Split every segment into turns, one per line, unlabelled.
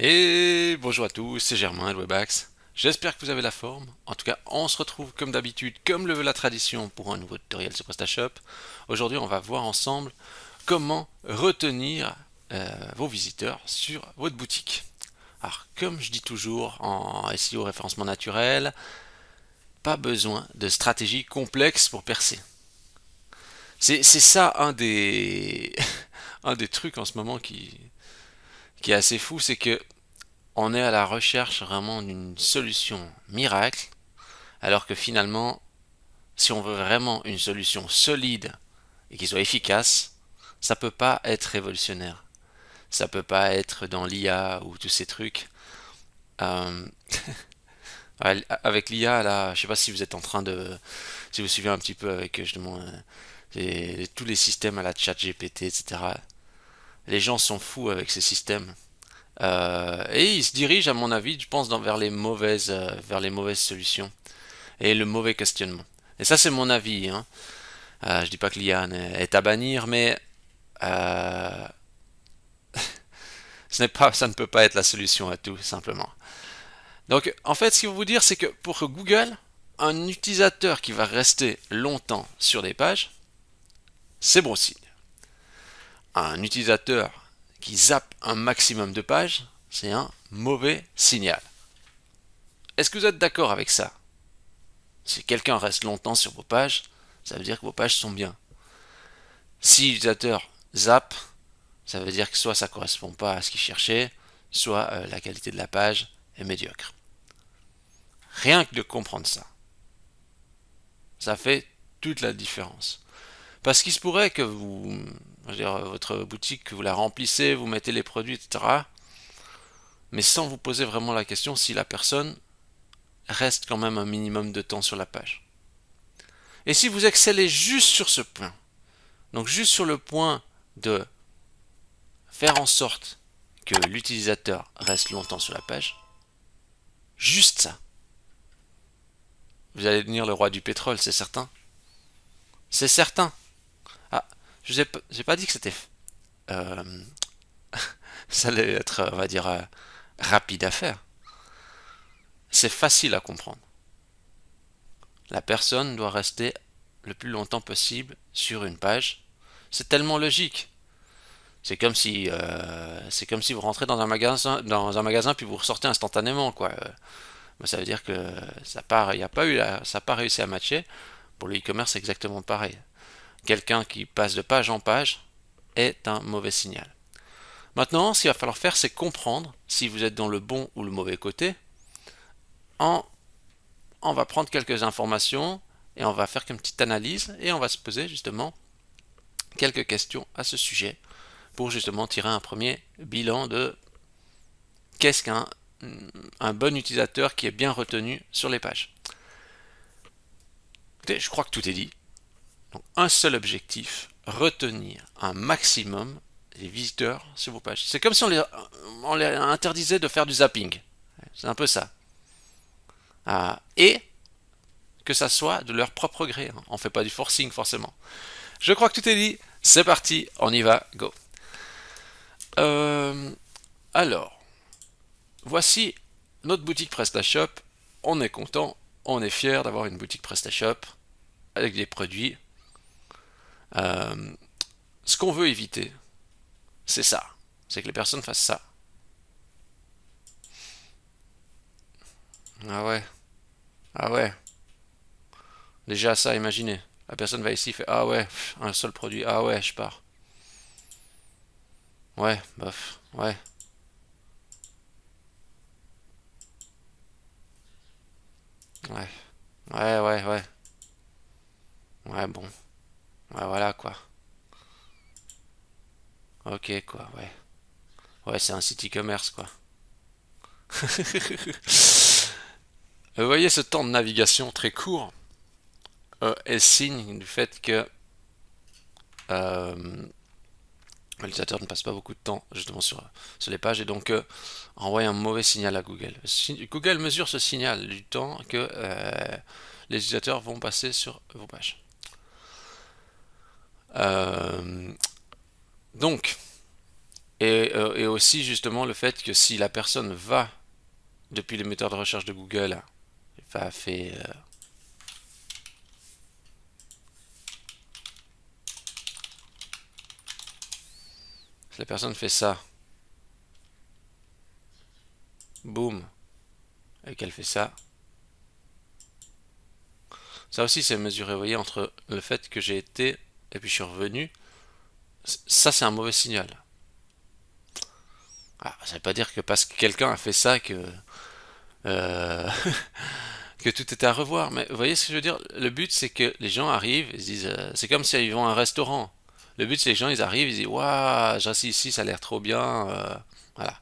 Et bonjour à tous, c'est Germain de Webax. J'espère que vous avez la forme. En tout cas, on se retrouve comme d'habitude, comme le veut la tradition, pour un nouveau tutoriel sur PrestaShop. Aujourd'hui, on va voir ensemble comment retenir vos visiteurs sur votre boutique. Alors, comme je dis toujours en SEO référencement naturel, pas besoin de stratégie complexe pour percer. C'est ça un des, un des trucs en ce moment qui est assez fou, c'est que on est à la recherche vraiment d'une solution miracle, alors que finalement, si on veut vraiment une solution solide et qui soit efficace, ça peut pas être révolutionnaire. Ça peut pas être dans l'IA ou tous ces trucs. Euh, avec l'IA, là, je sais pas si vous êtes en train de, si vous suivez un petit peu avec justement tous les systèmes à la chat GPT, etc. Les gens sont fous avec ces systèmes. Et ils se dirigent, à mon avis, je pense, vers les mauvaises solutions et le mauvais questionnement. Et ça, c'est mon avis, hein. Je dis pas que l'IA est à bannir, mais euh, ça ne peut pas être la solution à tout, simplement. Donc, en fait, ce qu'il faut vous dire, c'est que pour Google, un utilisateur qui va rester longtemps sur des pages, c'est bon signe. Un utilisateur qui zappe un maximum de pages, c'est un mauvais signal. Est-ce que vous êtes d'accord avec ça? Si quelqu'un reste longtemps sur vos pages, ça veut dire que vos pages sont bien. Si l'utilisateur zappe, ça veut dire que soit ça ne correspond pas à ce qu'il cherchait, soit la qualité de la page est médiocre. Rien que de comprendre ça, ça fait toute la différence. Parce qu'il se pourrait que vous, je veux dire, votre boutique, que vous la remplissez, vous mettez les produits, etc., mais sans vous poser vraiment la question si la personne reste quand même un minimum de temps sur la page. Et si vous excellez juste sur ce point, donc juste sur le point de faire en sorte que l'utilisateur reste longtemps sur la page, juste ça, vous allez devenir le roi du pétrole, c'est certain. C'est certain. Ah, j'ai pas dit que c'était, euh, ça allait être, on va dire, rapide à faire. C'est facile à comprendre. La personne doit rester le plus longtemps possible sur une page. C'est tellement logique. C'est comme si vous rentrez dans un magasin puis vous ressortez instantanément, quoi. Ça veut dire que y a pas eu ça n'a pas réussi à matcher. Pour le e-commerce, c'est exactement pareil. Quelqu'un qui passe de page en page est un mauvais signal. Maintenant, ce qu'il va falloir faire, c'est comprendre si vous êtes dans le bon ou le mauvais côté. En, on va prendre quelques informations et on va faire une petite analyse et on va se poser justement quelques questions à ce sujet pour justement tirer un premier bilan de qu'est-ce qu'un bon utilisateur qui est bien retenu sur les pages. Écoutez, je crois que tout est dit. Donc, un seul objectif, retenir un maximum les visiteurs sur vos pages. C'est comme si on les interdisait de faire du zapping. C'est un peu ça. Et que ça soit de leur propre gré. On ne fait pas du forcing forcément. Je crois que tout est dit. C'est parti, on y va, go. Euh, alors, voici notre boutique PrestaShop. On est content, on est fier d'avoir une boutique PrestaShop avec des produits. Euh, Ce qu'on veut éviter, c'est ça. C'est que les personnes fassent ça. Ah ouais, ah ouais. Déjà ça, imaginez. La personne va ici, fait ah ouais, un seul produit, ah ouais, je pars. Ouais, bof, ouais, ouais, ouais. Ouais, bon, ouais, voilà quoi. Ok, quoi, ouais. Ouais, c'est un site e-commerce, quoi. Vous voyez ce temps de navigation très court est signe du fait que euh, l'utilisateur ne passe pas beaucoup de temps justement sur les pages et donc envoie un mauvais signal à Google. Google mesure ce signal du temps que les utilisateurs vont passer sur vos pages. Euh, donc, Et aussi justement le fait que si la personne va depuis les moteurs de recherche de Google, va fait si la personne fait ça, boum, et qu'elle fait ça, ça aussi c'est mesuré, vous voyez, entre le fait que j'ai été et puis je suis revenu, ça c'est un mauvais signal. Ah, ça veut pas dire que parce que quelqu'un a fait ça euh, que tout était à revoir, mais vous voyez ce que je veux dire? Le but c'est que les gens arrivent, ils se disent, c'est comme si ils vont à un restaurant. Le but c'est que les gens ils arrivent, ils disent, waouh, j'assis ici, ça a l'air trop bien, voilà.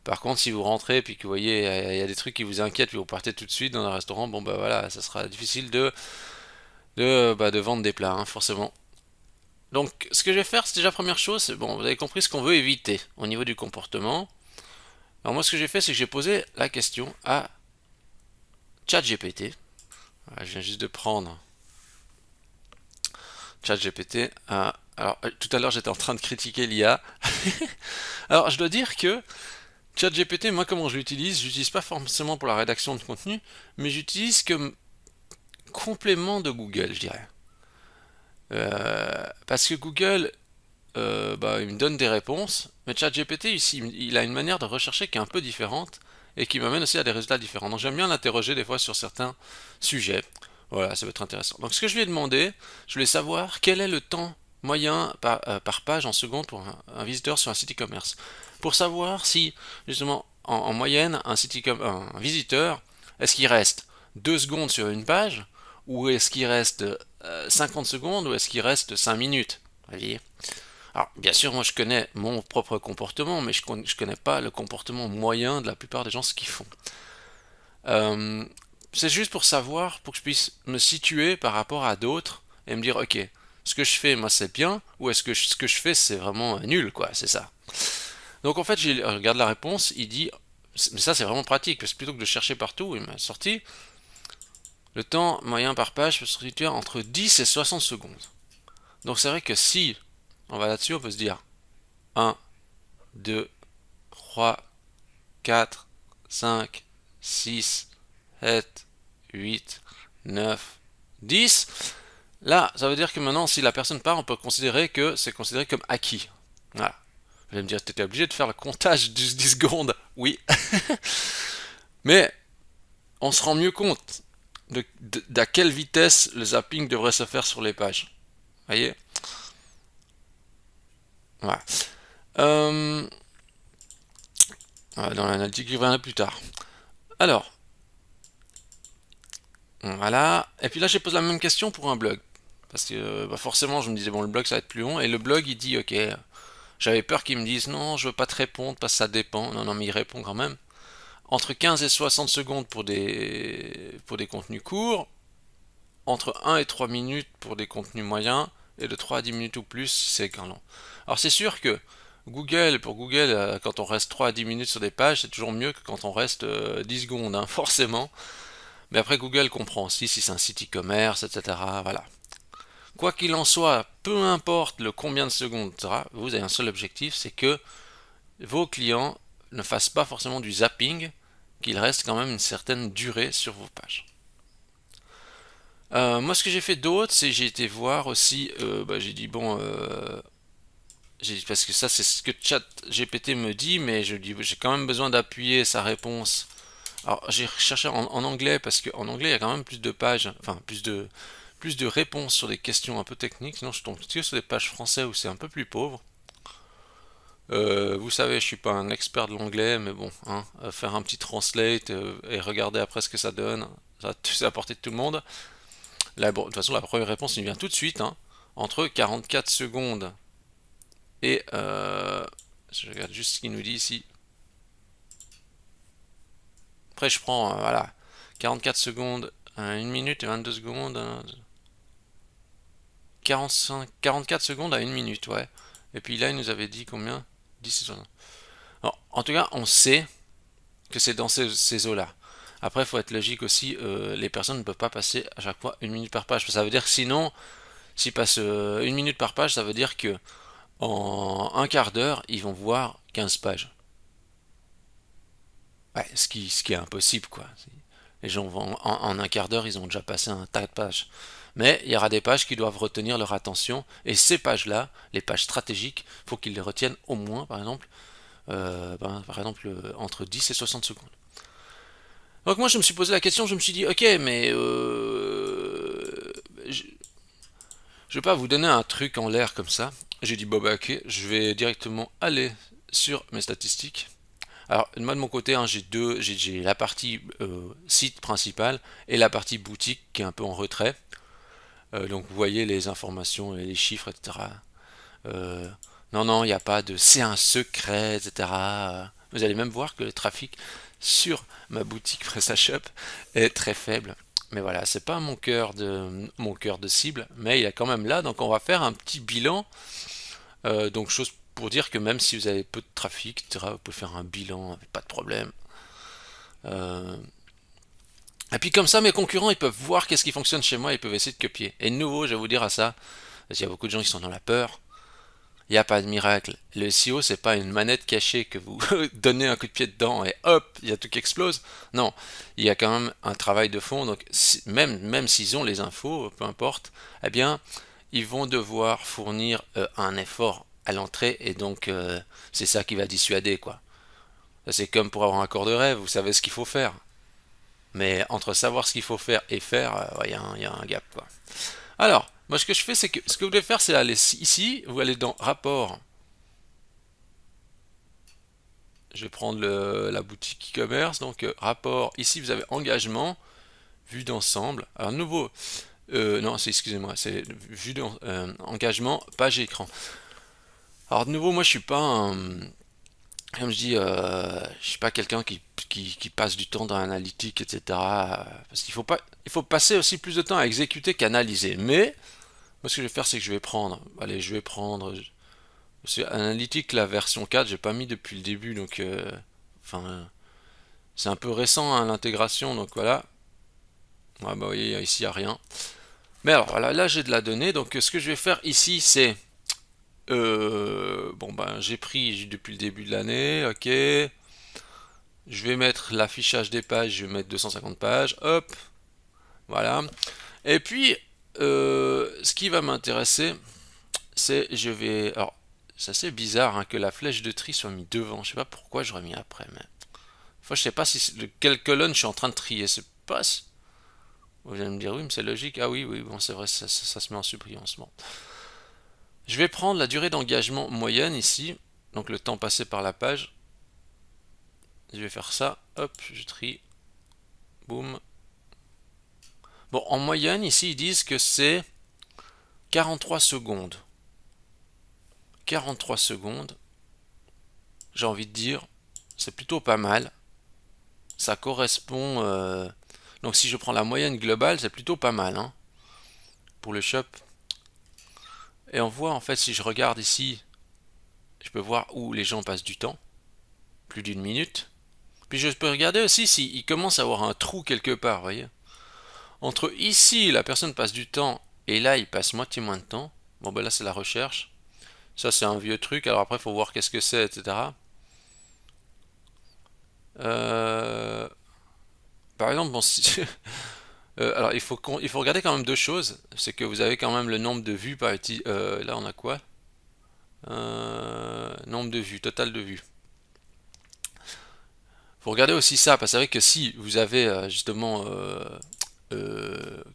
Par contre, si vous rentrez puis que vous voyez il y a des trucs qui vous inquiètent puis vous partez tout de suite dans un restaurant, bon bah voilà, ça sera difficile de vendre des plats, hein, forcément. Donc, ce que je vais faire, c'est déjà première chose, c'est bon, vous avez compris ce qu'on veut éviter au niveau du comportement. Alors moi, ce que j'ai fait, c'est que j'ai posé la question à ChatGPT. Voilà, je viens juste de prendre ChatGPT. Alors, tout à l'heure, j'étais en train de critiquer l'IA. Alors, je dois dire que ChatGPT, moi, comment je l'utilise? Je l'utilise pas forcément pour la rédaction de contenu, mais j'utilise comme complément de Google, je dirais. Parce que Google, il me donne des réponses, mais ChatGPT, ici, il a une manière de rechercher qui est un peu différente et qui m'amène aussi à des résultats différents. Donc j'aime bien l'interroger des fois sur certains sujets. Voilà, ça va être intéressant. Donc ce que je lui ai demandé, je voulais savoir quel est le temps moyen par page en secondes pour un visiteur sur un site e-commerce. Pour savoir si, justement, en moyenne, un visiteur, est-ce qu'il reste 2 secondes sur une page, ou est-ce qu'il reste 50 secondes, ou est-ce qu'il reste 5 minutes. Vous voyez. Alors, bien sûr, moi je connais mon propre comportement, mais je connais pas le comportement moyen de la plupart des gens, ce qu'ils font. Euh, c'est juste pour savoir, pour que je puisse me situer par rapport à d'autres et me dire, ok, ce que je fais, moi c'est bien, ou est-ce que ce que je fais c'est vraiment nul, quoi, c'est ça. Donc en fait, je regarde la réponse, il dit, mais ça c'est vraiment pratique, parce que plutôt que de chercher partout, il m'a sorti, le temps moyen par page peut se situer entre 10 et 60 secondes. Donc c'est vrai que si on va là-dessus, on peut se dire 1, 2, 3, 4, 5, 6, 7, 8, 9, 10. Là, ça veut dire que maintenant, si la personne part, on peut considérer que c'est considéré comme acquis. Voilà. Vous allez me dire, t'étais obligé de faire le comptage de 10 secondes. Oui. Mais on se rend mieux compte d'à quelle vitesse le zapping devrait se faire sur les pages. Vous voyez. Voilà. Euh, dans l'analytique qui reviendra plus tard. Alors, voilà. Et puis là, j'ai posé la même question pour un blog. Parce que forcément, je me disais, bon, le blog, ça va être plus long. Et le blog, il dit, ok, j'avais peur qu'ils me disent, non, je veux pas te répondre parce que ça dépend. Non, non, mais il répond quand même. Entre 15 et 60 secondes pour des contenus courts. Entre 1 et 3 minutes pour des contenus moyens. Et de 3 à 10 minutes ou plus, c'est quand long. Alors, c'est sûr que pour Google, quand on reste 3 à 10 minutes sur des pages, c'est toujours mieux que quand on reste 10 secondes, hein, forcément. Mais après, Google comprend aussi si c'est un site e-commerce, etc. Voilà. Quoi qu'il en soit, peu importe le combien de secondes, etc., vous avez un seul objectif, c'est que vos clients ne fassent pas forcément du zapping, qu'il reste quand même une certaine durée sur vos pages. Moi, ce que j'ai fait d'autre, c'est j'ai été voir aussi, j'ai dit bon, parce que ça c'est ce que ChatGPT me dit, mais je dis j'ai quand même besoin d'appuyer sa réponse. Alors j'ai recherché en anglais parce qu'en anglais il y a quand même plus de pages, enfin plus de réponses sur des questions un peu techniques. Sinon je tombe que sur des pages français où c'est un peu plus pauvre. Vous savez, je suis pas un expert de l'anglais, mais bon, hein, faire un petit translate et regarder après ce que ça donne, ça c'est à la portée de tout le monde. Là, bon, de toute façon, la première réponse il vient tout de suite, hein, entre 44 secondes et je regarde juste ce qu'il nous dit ici. Après, je prends voilà 44 secondes, 1 minute et 22 secondes, 44 secondes à 1 minute, ouais. Et puis là, il nous avait dit combien? 10 et 60. Alors, en tout cas, on sait que c'est dans ces eaux-là. Après, il faut être logique aussi, les personnes ne peuvent pas passer à chaque fois 1 minute par page. Ça veut dire que sinon, s'ils passent 1 minute par page, ça veut dire que en un quart d'heure, ils vont voir 15 pages. Ouais, ce qui est impossible, quoi. Les gens vont, en un quart d'heure, ils ont déjà passé un tas de pages. Mais il y aura des pages qui doivent retenir leur attention, et ces pages-là, les pages stratégiques, il faut qu'ils les retiennent au moins, par exemple, entre 10 et 60 secondes. Donc moi, je me suis posé la question, je me suis dit, ok, mais je vais pas vous donner un truc en l'air comme ça. J'ai dit, bon bah ok, je vais directement aller sur mes statistiques. Alors, moi de mon côté, hein, j'ai la partie site principal et la partie boutique qui est un peu en retrait. Donc vous voyez les informations et les chiffres, etc. Euh, non, non, il n'y a pas de c'est un secret, etc. Vous allez même voir que le trafic sur ma boutique PrestaShop est très faible. Mais voilà, c'est pas mon cœur de cible, mais il est quand même là. Donc on va faire un petit bilan. Donc chose pour dire que même si vous avez peu de trafic, etc., vous pouvez faire un bilan, pas de problème. Euh, et puis comme ça, mes concurrents, ils peuvent voir qu'est-ce qui fonctionne chez moi, ils peuvent essayer de copier. Et de nouveau, je vais vous dire à ça, parce qu'il y a beaucoup de gens qui sont dans la peur. Il n'y a pas de miracle. Le SEO, c'est pas une manette cachée que vous donnez un coup de pied dedans et hop, il y a tout qui explose. Non, il y a quand même un travail de fond. Donc même s'ils ont les infos, peu importe, eh bien, ils vont devoir fournir un effort à l'entrée et donc c'est ça qui va dissuader quoi. C'est comme pour avoir un corps de rêve, vous savez ce qu'il faut faire. Mais entre savoir ce qu'il faut faire et faire, ouais, y a un gap quoi. Alors, moi ce que je fais, c'est que ce que vous devez faire, c'est aller ici, vous allez dans rapport. Je vais prendre la boutique e-commerce, donc rapport, ici vous avez engagement, vue d'ensemble. Alors nouveau, non, excusez-moi, c'est vue d'engagement, page et écran. Alors de nouveau, moi je suis pas comme je dis, je suis pas quelqu'un qui passe du temps dans l'analytique, etc. Parce il faut passer aussi plus de temps à exécuter qu'à analyser. Mais moi ce que je vais faire, c'est que je vais prendre, c'est analytique la version 4, j'ai pas mis depuis le début, donc enfin, c'est un peu récent hein, l'intégration, donc voilà. Ouais, bah, vous voyez, ici il n'y a rien. Mais alors voilà, là j'ai de la donnée, donc ce que je vais faire ici c'est bon ben j'ai pris depuis le début de l'année, ok. Je vais mettre l'affichage des pages, je vais mettre 250 pages, hop, voilà. Et puis ce qui va m'intéresser, c'est alors c'est assez bizarre hein, que la flèche de tri soit mise devant. Je sais pas pourquoi j'aurais mis après, mais enfin, je sais pas de quelle colonne je suis en train de trier. C'est pas. Vous allez me dire oui, mais c'est logique. Ah oui, oui, bon, c'est vrai, ça se met en suppléance. Bon. Je vais prendre la durée d'engagement moyenne ici, donc le temps passé par la page. Je vais faire ça, hop, je trie, boum. Bon, en moyenne, ici, ils disent que c'est 43 secondes. 43 secondes, j'ai envie de dire, c'est plutôt pas mal. Ça correspond. Donc, si je prends la moyenne globale, c'est plutôt pas mal hein, pour le shop. Et on voit en fait, si je regarde ici, je peux voir où les gens passent du temps, plus d'une minute. Puis je peux regarder aussi s'il commence à avoir un trou quelque part, vous voyez. Entre ici, la personne passe du temps, et là, il passe moitié moins de temps. Bon, ben là, c'est la recherche. Ça, c'est un vieux truc. Alors après, il faut voir qu'est-ce que c'est, etc. Euh, Par exemple, bon, alors il faut regarder quand même deux choses. C'est que vous avez quand même le nombre de vues par là, on a quoi? Nombre de vues, total de vues. Faut regarder aussi ça, parce que c'est vrai que si vous avez justement,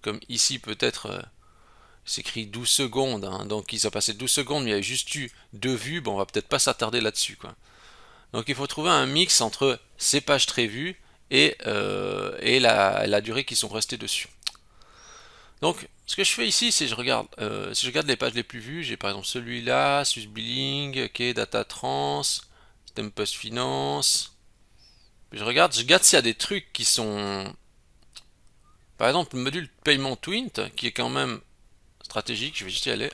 comme ici peut-être, c'est écrit 12 secondes, hein, donc ils ont passé 12 secondes, mais il y a juste eu deux vues, bon on va peut-être pas s'attarder là-dessus, quoi. Donc il faut trouver un mix entre ces pages très vues et la durée qu'ils sont restés dessus. Donc ce que je fais ici, c'est si je regarde les pages les plus vues, j'ai par exemple celui-là, Swissbilling, ok, Data Trans, System Post Finance. Puis je regarde s'il y a des trucs qui sont. Par exemple, le module paiement Twint, qui est quand même stratégique, je vais juste y aller.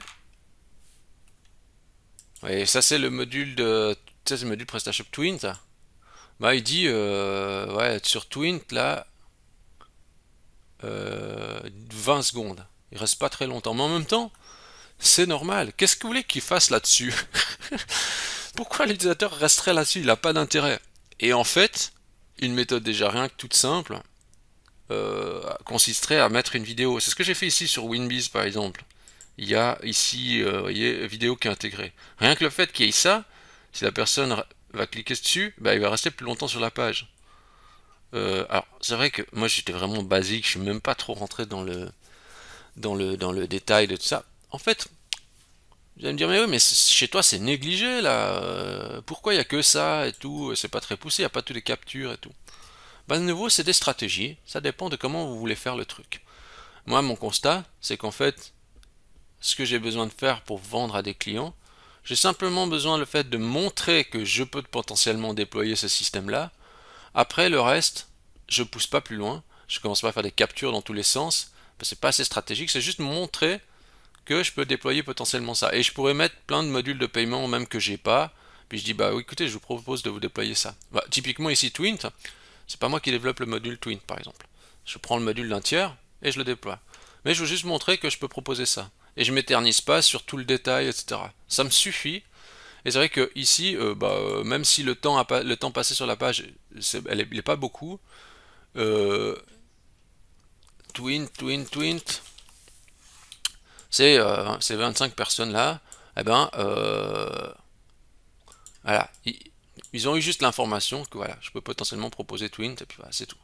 Et ça, c'est le module de. Ça, c'est le module PrestaShop Twint. Bah, il dit, ouais, sur Twint, là, 20 secondes. Il reste pas très longtemps. Mais en même temps, C'est normal. Qu'est-ce que vous voulez qu'il fasse là-dessus? Pourquoi l'utilisateur resterait là-dessus? Il n'a pas d'intérêt. Et en fait, une méthode déjà rien que toute simple consisterait à mettre une vidéo. C'est ce que j'ai fait ici sur Winbiz par exemple. Il y a ici, vous voyez, vidéo qui est intégrée. Rien que le fait qu'il y ait ça, si la personne va cliquer dessus, bah, il va rester plus longtemps sur la page. Alors, c'est vrai que moi j'étais vraiment basique, je suis même pas trop rentré dans le détail de tout ça. En fait, vous allez me dire, mais oui, mais chez toi c'est négligé là. Pourquoi il y a que ça et tout? C'est pas très poussé, il n'y a pas toutes les captures et tout. Bah, de nouveau, c'est des stratégies. Ça dépend de comment vous voulez faire le truc. Moi, mon constat, c'est qu'en fait, ce que j'ai besoin de faire pour vendre à des clients, j'ai simplement besoin le fait de montrer que je peux potentiellement déployer ce système-là. Après, le reste, je pousse pas plus loin. Je commence pas à faire des captures dans tous les sens. C'est pas assez stratégique. C'est juste montrer que je peux déployer potentiellement ça. Et je pourrais mettre plein de modules de paiement même que j'ai pas. Puis je dis bah oui, écoutez, je vous propose de vous déployer ça. Bah, typiquement ici Twint, c'est pas moi qui développe le module Twint par exemple. Je prends le module d'un tiers et je le déploie. Mais je veux juste montrer que je peux proposer ça. Et je m'éternise pas sur tout le détail, etc. Ça me suffit. Et c'est vrai que ici, même si le temps passé sur la page, il est pas beaucoup. euh, Twint, ces 25 personnes là, eh ben, voilà, ils ont eu juste l'information que voilà, je peux potentiellement proposer Twint et puis voilà, c'est tout.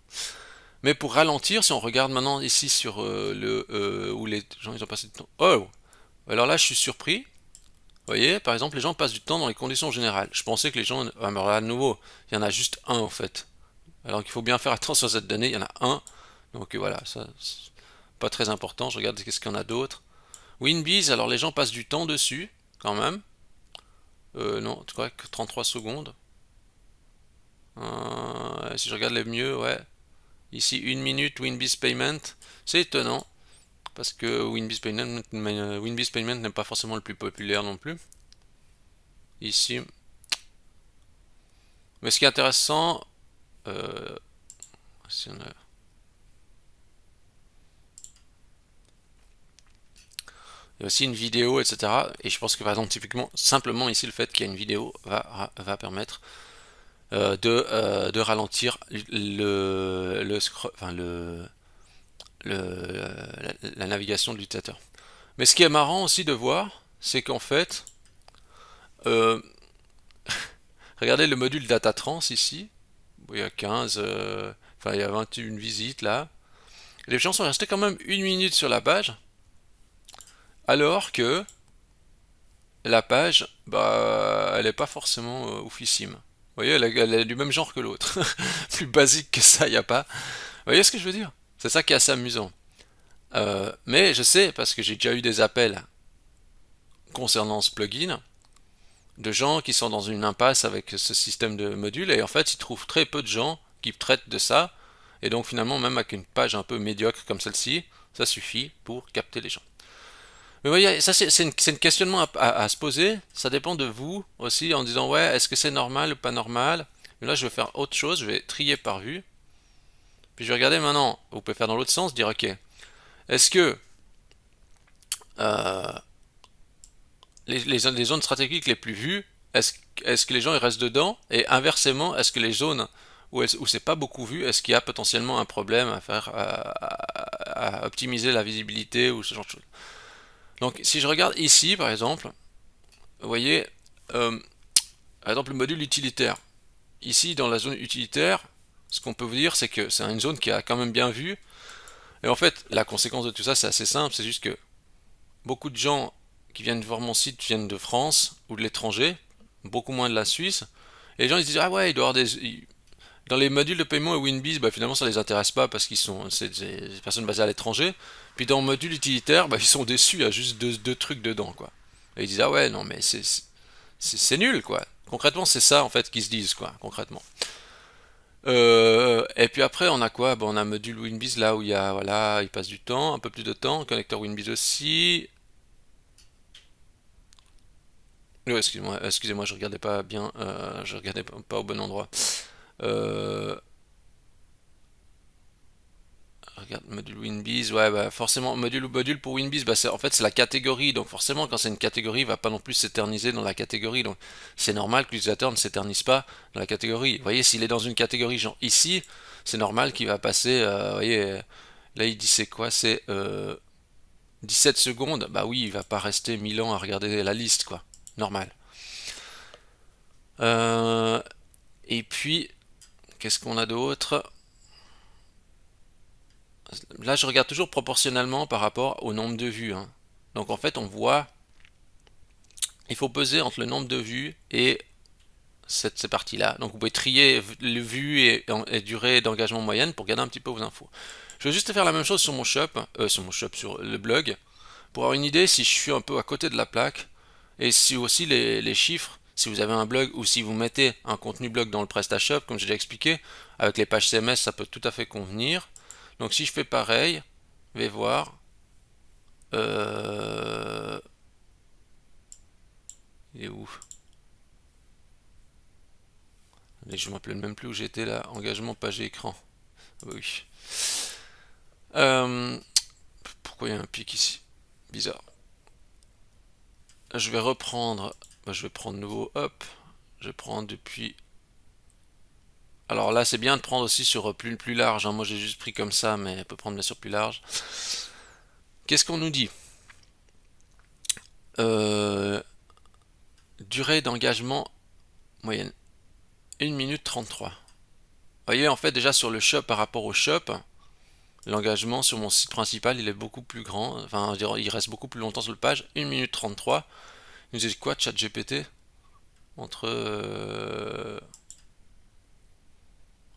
Mais pour ralentir, si on regarde maintenant ici sur où les gens ils ont passé du temps. Oh, alors là je suis surpris. Vous voyez, par exemple, les gens passent du temps dans les conditions générales. Je pensais que les gens. Ah, mais alors là, à nouveau, il y en a juste un en fait. Alors qu'il faut bien faire attention à cette donnée, il y en a un. Donc voilà, ça, c'est pas très important. Je regarde qu'est-ce qu'il y en a d'autre. Winbiz, alors les gens passent du temps dessus, quand même. Non, tu crois que 33 secondes. Si je regarde les mieux, ouais. Ici, 1 minute, Winbiz Payment. C'est étonnant, parce que Winbiz Payment n'est pas forcément le plus populaire non plus. Ici. Mais ce qui est intéressant, si on a- il y a aussi une vidéo, etc. Et je pense que par exemple, typiquement, simplement ici, le fait qu'il y ait une vidéo va permettre de ralentir la navigation de l'utilisateur. Mais ce qui est marrant aussi de voir, c'est qu'en fait, euh, regardez le module DataTrans ici, il y a 15, enfin il y a 21 visites là. Les gens sont restés quand même 1 minute sur la page, alors que la page, bah, elle est pas forcément oufissime. Vous voyez, elle est du même genre que l'autre. Plus basique que ça, il n'y a pas. Vous voyez ce que je veux dire? C'est ça qui est assez amusant. Mais je sais, parce que j'ai déjà eu des appels concernant ce plugin, de gens qui sont dans une impasse avec ce système de module, et en fait, ils trouvent très peu de gens qui traitent de ça, et donc finalement, même avec une page un peu médiocre comme celle-ci, ça suffit pour capter les gens. Mais vous voyez, ça c'est un questionnement à se poser, ça dépend de vous aussi, en disant ouais, est-ce que c'est normal ou pas normal? Mais là, je vais faire autre chose, je vais trier par vue, puis je vais regarder maintenant, vous pouvez faire dans l'autre sens, dire ok, est-ce que euh, les zones stratégiques les plus vues, est-ce que les gens ils restent dedans? Et inversement, est-ce que les zones où c'est pas beaucoup vu, est-ce qu'il y a potentiellement un problème à faire, à optimiser la visibilité ou ce genre de choses? Donc si je regarde ici par exemple, vous voyez, euh, par exemple le module utilitaire. Ici dans la zone utilitaire, ce qu'on peut vous dire c'est que c'est une zone qui a quand même bien vu. Et en fait, la conséquence de tout ça c'est assez simple, c'est juste que beaucoup de gens qui viennent voir mon site viennent de France ou de l'étranger, beaucoup moins de la Suisse. Et les gens ils se disent ah ouais, il doit y avoir des dans les modules de paiement et Winbiz, bah, finalement ça les intéresse pas parce qu'ils sont c'est des personnes basées à l'étranger. Puis dans le module utilitaire, bah, ils sont déçus, il y a juste deux trucs dedans quoi. Et ils disent ah ouais non mais c'est nul quoi. Concrètement c'est ça en fait qu'ils se disent quoi concrètement. Et puis après on a quoi? Bon, on a un module Winbiz là où il y a voilà il passe du temps, un peu plus de temps, connecteur Winbiz aussi. Excusez-moi, je regardais pas bien, je regardais pas au bon endroit. Euh, Regarde, module Winbiz, ouais, bah forcément, module pour Winbiz, bah en fait c'est la catégorie, donc forcément quand c'est une catégorie, il va pas non plus s'éterniser dans la catégorie, donc c'est normal que l'utilisateur ne s'éternise pas dans la catégorie. Vous voyez, s'il est dans une catégorie genre ici, c'est normal qu'il va passer, vous voyez, là il dit c'est quoi, c'est 17 secondes, bah oui, il va pas rester 1000 ans à regarder la liste, quoi, normal. Euh, et puis, qu'est-ce qu'on a d'autre? Là, je regarde toujours proportionnellement par rapport au nombre de vues, hein. Donc en fait, on voit, il faut peser entre le nombre de vues et cette partie-là. Donc vous pouvez trier les vues et durée d'engagement moyenne pour garder un petit peu vos infos. Je vais juste faire la même chose sur mon shop, sur le blog, pour avoir une idée si je suis un peu à côté de la plaque et si aussi les chiffres, si vous avez un blog ou si vous mettez un contenu blog dans le PrestaShop, comme j'ai déjà expliqué, avec les pages CMS, ça peut tout à fait convenir. Donc si je fais pareil, je vais voir. Euh, il est où? Je ne me rappelle même plus où j'étais là. Engagement page et écran. Oui. Euh, Pourquoi il y a un pic ici? Bizarre. Je vais reprendre. Je vais prendre nouveau. Hop. Je vais prendre depuis. Alors là, c'est bien de prendre aussi sur plus large, hein. Moi, j'ai juste pris comme ça, mais on peut prendre bien sûr plus large. Qu'est-ce qu'on nous dit? Euh, Durée d'engagement moyenne 1 minute 33. Vous voyez, en fait, déjà sur le shop par rapport au shop, l'engagement sur mon site principal, il est beaucoup plus grand. Enfin, il reste beaucoup plus longtemps sur le page. 1 minute 33. Il nous dit quoi, ChatGPT? Entre.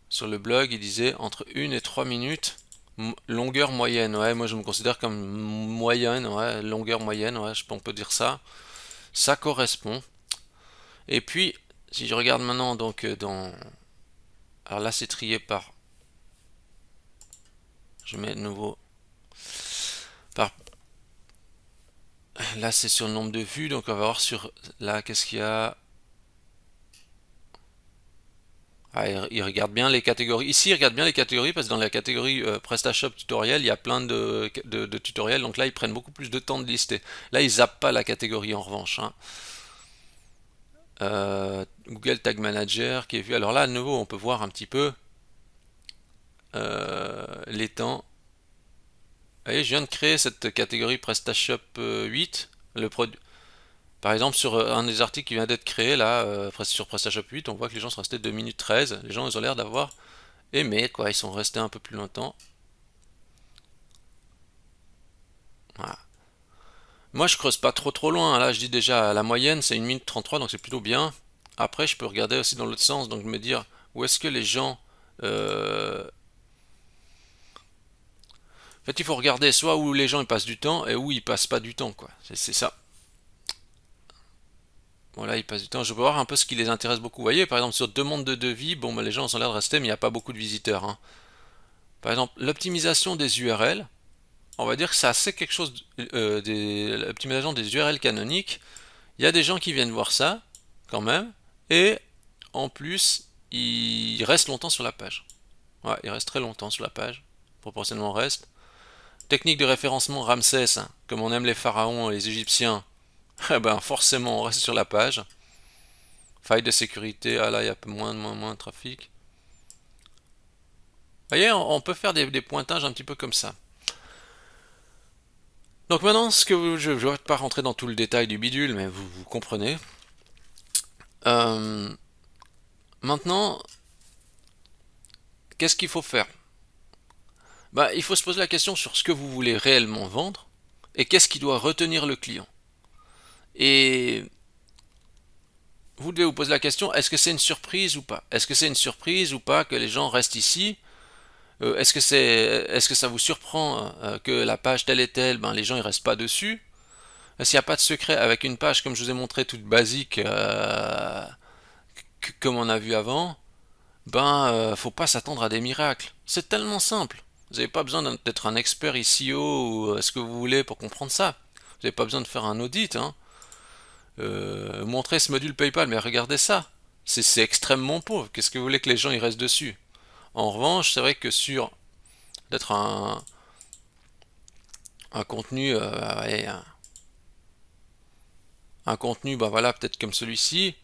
Sur le blog, il disait entre 1 et 3 minutes. Longueur moyenne, ouais, moi je me considère comme moyenne, ouais, longueur moyenne, ouais, on peut dire ça. Ça correspond. Et puis, si je regarde maintenant, donc dans. Alors là, c'est trié par. Je mets de nouveau. Par. Là, c'est sur le nombre de vues, donc on va voir sur. Là, qu'est-ce qu'il y a? Ah, il regarde bien les catégories. Ici, il regarde bien les catégories parce que dans la catégorie PrestaShop tutoriel, il y a plein de tutoriels. Donc là, ils prennent beaucoup plus de temps de lister. Là, ils zappent pas la catégorie en revanche, hein. Google Tag Manager qui est vu. Alors là, à nouveau, on peut voir un petit peu les temps. Vous voyez, je viens de créer cette catégorie PrestaShop 8. Le produit. Par exemple, sur un des articles qui vient d'être créé là, sur PrestaShop 8, on voit que les gens sont restés 2 minutes 13. Les gens, ils ont l'air d'avoir aimé, quoi. Ils sont restés un peu plus longtemps. Voilà. Moi, je creuse pas trop loin. Là, je dis déjà la moyenne, c'est 1 minute 33, donc c'est plutôt bien. Après, je peux regarder aussi dans l'autre sens, donc me dire où est-ce que les gens. En fait, il faut regarder soit où les gens ils passent du temps et où ils passent pas du temps, quoi. C'est ça. Bon, là, ils passent du temps. Je peux voir un peu ce qui les intéresse beaucoup. Vous voyez, par exemple, sur demande de devis, bon, bah, les gens ont l'air de rester, mais il n'y a pas beaucoup de visiteurs, hein. Par exemple, l'optimisation des URL. On va dire que c'est assez quelque chose. L'optimisation des URL canoniques. Il y a des gens qui viennent voir ça, quand même, et en plus, ils restent longtemps sur la page. Ouais, ils restent très longtemps sur la page, proportionnellement reste. Technique de référencement Ramsès, hein. Comme on aime les pharaons et les égyptiens, eh ben forcément on reste sur la page. Faille de sécurité, ah là il y a moins de trafic. Vous voyez, on peut faire des pointages un petit peu comme ça. Donc maintenant, je ne vais pas rentrer dans tout le détail du bidule, mais vous comprenez. Euh, Maintenant, qu'est-ce qu'il faut faire? Bah, il faut se poser la question sur ce que vous voulez réellement vendre et qu'est-ce qui doit retenir le client. Et vous devez vous poser la question, est-ce que c'est une surprise ou pas? Est-ce que c'est une surprise ou pas que les gens restent ici? Est-ce que ça vous surprend que la page telle et telle, ben les gens ils restent pas dessus? S'il n'y a pas de secret avec une page comme je vous ai montré toute basique, comme on a vu avant, ben faut pas s'attendre à des miracles. C'est tellement simple. Vous n'avez pas besoin d'être un expert ICO ou ce que vous voulez pour comprendre ça. Vous n'avez pas besoin de faire un audit, hein. Montrer ce module PayPal, mais regardez ça. C'est extrêmement pauvre. Qu'est-ce que vous voulez que les gens y restent dessus? En revanche, c'est vrai que sur d'être un contenu, ouais, un contenu, bah voilà, peut-être comme celui-ci,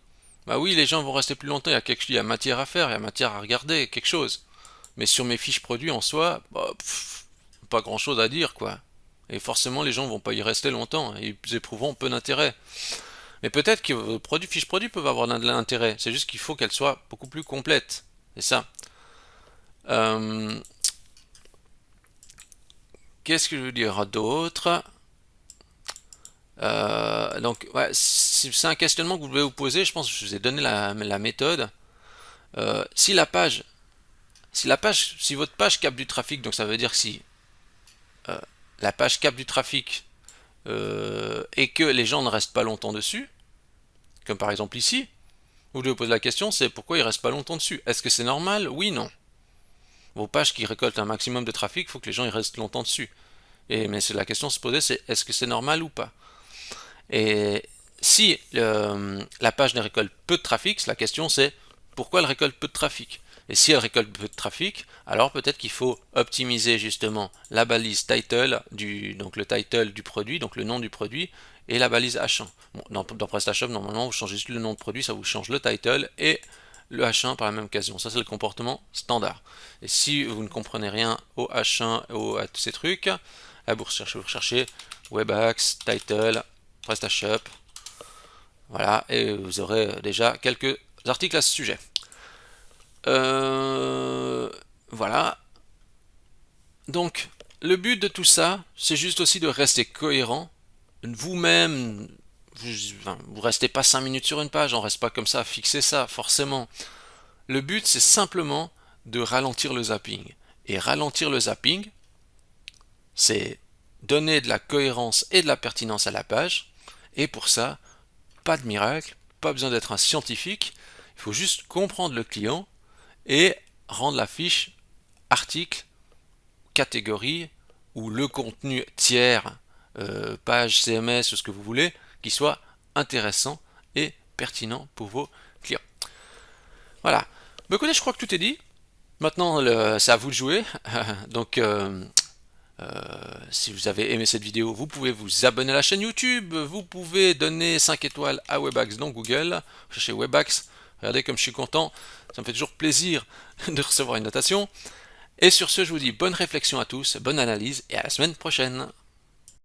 bah oui, les gens vont rester plus longtemps, il y a matière à faire, il y a matière à regarder, quelque chose. Mais sur mes fiches produits en soi, bah, pas grand-chose à dire, quoi. Et forcément, les gens vont pas y rester longtemps, et ils éprouveront peu d'intérêt. Mais peut-être que vos fiches produits peuvent avoir de l'intérêt, c'est juste qu'il faut qu'elles soient beaucoup plus complètes. C'est ça. Euh, Qu'est-ce que je veux dire d'autre? Donc, ouais, c'est un questionnement que vous devez vous poser. Je pense que je vous ai donné la méthode. Si la page, si votre page capte du trafic, donc ça veut dire que si la page capte du trafic et que les gens ne restent pas longtemps dessus, comme par exemple ici, vous devez vous poser la question, c'est pourquoi ils restent pas longtemps dessus. Est-ce que c'est normal? Oui, non. Vos pages qui récoltent un maximum de trafic, il faut que les gens y restent longtemps dessus. Mais la question à se poser, c'est est-ce que c'est normal ou pas? Et si la page ne récolte peu de trafic, la question c'est pourquoi elle récolte peu de trafic? Et si elle récolte peu de trafic, alors peut-être qu'il faut optimiser justement la balise title, donc le title du produit, donc le nom du produit, et la balise H1. Bon, dans PrestaShop, normalement, vous changez juste le nom de produit, ça vous change le title et le H1 par la même occasion. Ça, c'est le comportement standard. Et si vous ne comprenez rien au H1, à tous ces trucs, vous recherchez Webaxe, title, PrestaShop. Voilà, et vous aurez déjà quelques articles à ce sujet. Voilà. Donc, le but de tout ça, c'est juste aussi de rester cohérent. Vous-même, vous restez pas 5 minutes sur une page, on reste pas comme ça, fixez ça, forcément. Le but, c'est simplement de ralentir le zapping. Et ralentir le zapping, c'est donner de la cohérence et de la pertinence à la page. Et pour ça, pas de miracle, pas besoin d'être un scientifique, il faut juste comprendre le client et rendre la fiche article, catégorie ou le contenu tiers, page CMS ou ce que vous voulez, qui soit intéressant et pertinent pour vos clients. Voilà. Bah, écoutez, je crois que tout est dit. Maintenant, c'est à vous de jouer. Donc, si vous avez aimé cette vidéo, vous pouvez vous abonner à la chaîne YouTube, vous pouvez donner 5 étoiles à Webaxe dans Google, cherchez Webaxe, regardez comme je suis content, ça me fait toujours plaisir de recevoir une notation. Et sur ce, je vous dis bonne réflexion à tous, bonne analyse et à la semaine prochaine.